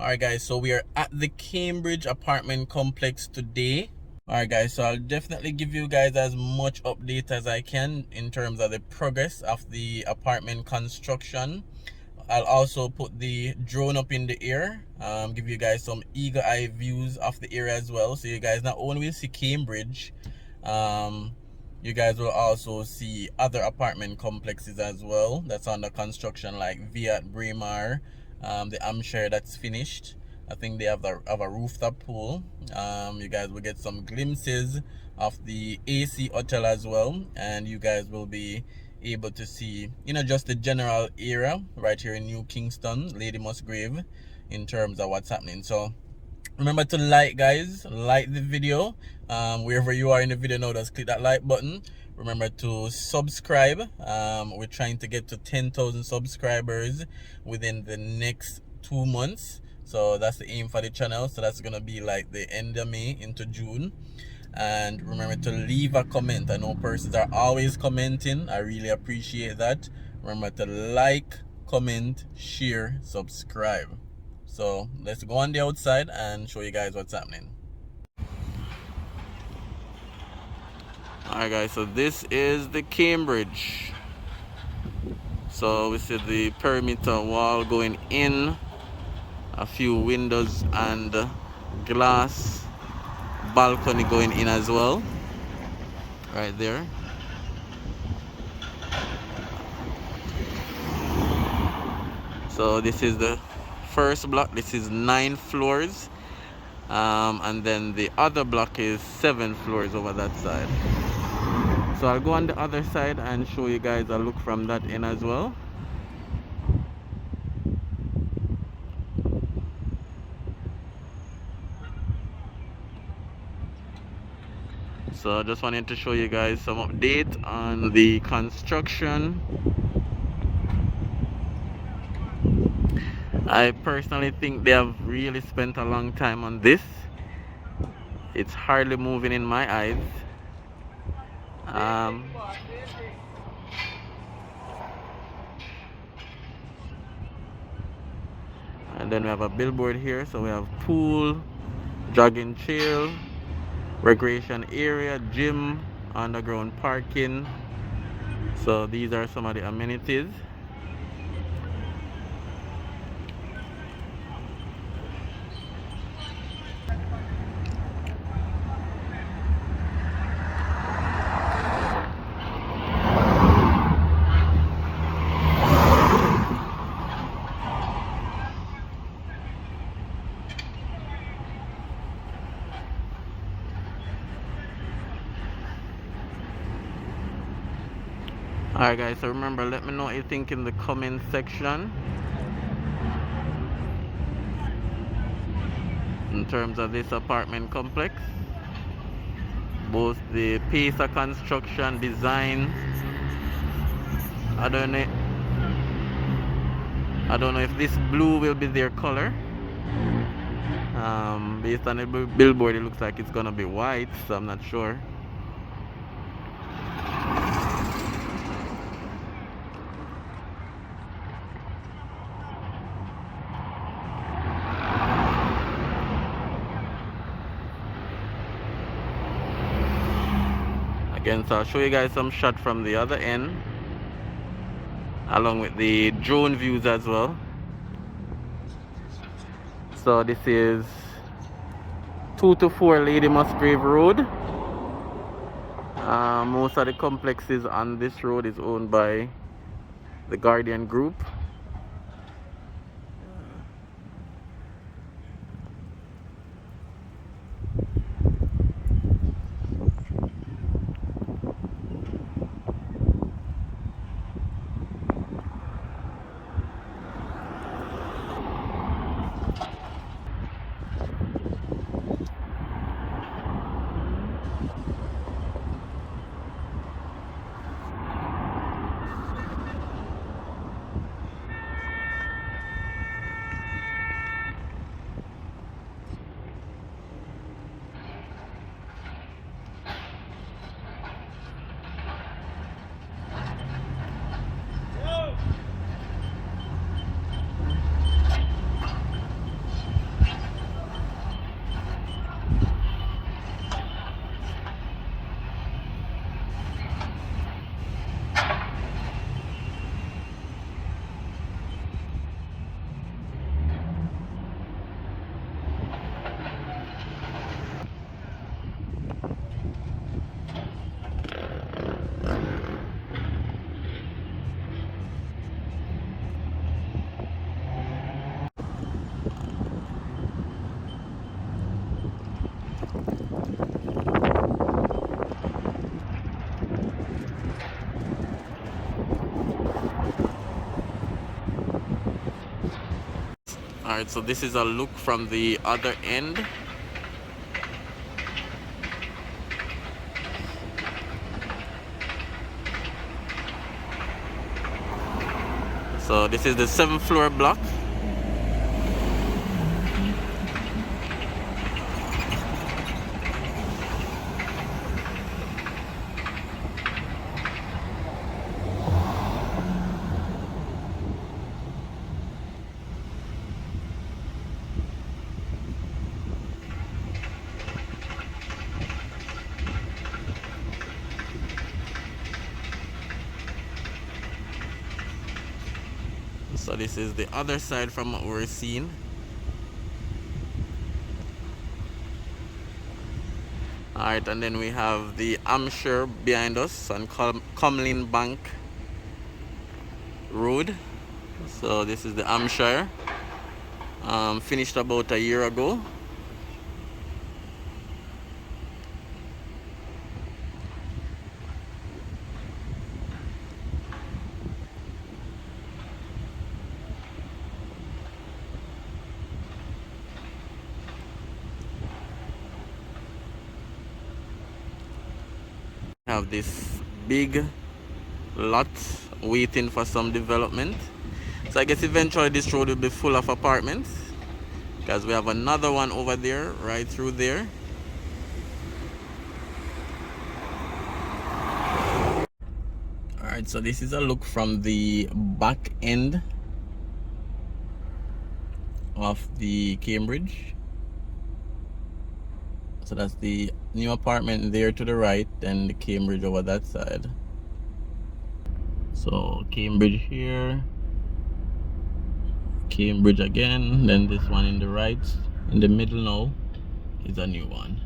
Alright guys, so we are at the Cambridge apartment complex today. Alright guys, so I'll definitely give you guys as much update as I can in terms of the progress of the apartment construction. I'll also put the drone up in the air, give you guys some eagle eye views of the area as well, so you guys not only will see Cambridge, you guys will also see other apartment complexes as well that's under construction, like Viat Braemar, the Hampshire that's finished. I think they have a rooftop pool. You guys will get some glimpses of the AC hotel as well, and you guys will be able to see, you know, just the general area right here in New Kingston, Lady Musgrave, in terms of what's happening. So remember to like, guys, like the video. Wherever you are in the video now, just click that like button. Remember to subscribe. We're trying to get to 10,000 subscribers within the next 2 months, so that's the aim for the channel. So that's gonna be like the end of May into June. And remember to leave a comment. I know persons are always commenting. I really appreciate that. Remember to like, comment, share, subscribe. So let's go on the outside and show you guys what's happening. Alright guys, so this is the Cambridge. So we see the perimeter wall going in, a few windows and glass balcony going in as well, right there. So this is the first block. This is 9 floors, and then the other block is 7 floors over that side. So I'll go on the other side and show you guys a look from that end as well. So just wanted to show you guys some update on the construction. I personally think they have really spent a long time on this. It's hardly moving in my eyes. And then we have a billboard here. So we have pool, jogging trail, recreation area, gym, underground parking. So these are some of the amenities. Alright guys, so remember, let me know what you think in the comment section in terms of this apartment complex, both the pace of construction, design. I don't know if this blue will be their color. Based on the billboard, it looks like it's gonna be white, so I'm not sure. Again, so I'll show you guys some shot from the other end, along with the drone views as well. So this is 224 Lady Musgrave Road. Most of the complexes on this road is owned by the Guardian Group. Alright, so this is a look from the other end. So this is the 7th floor block. So this is the other side from what we're seeing. Alright, and then we have the Hampshire behind us on Comlin Bank Road. So this is the Hampshire. Finished about a year ago. Have this big lot waiting for some development. So I guess eventually this road will be full of apartments, because we have another one over there, right through there. Alright, so this is a look from the back end of the Cambridge. So that's the new apartment there to the right, and the Cambridge over that side. So Cambridge here, Cambridge again, then this one in the right, in the middle now is a new one.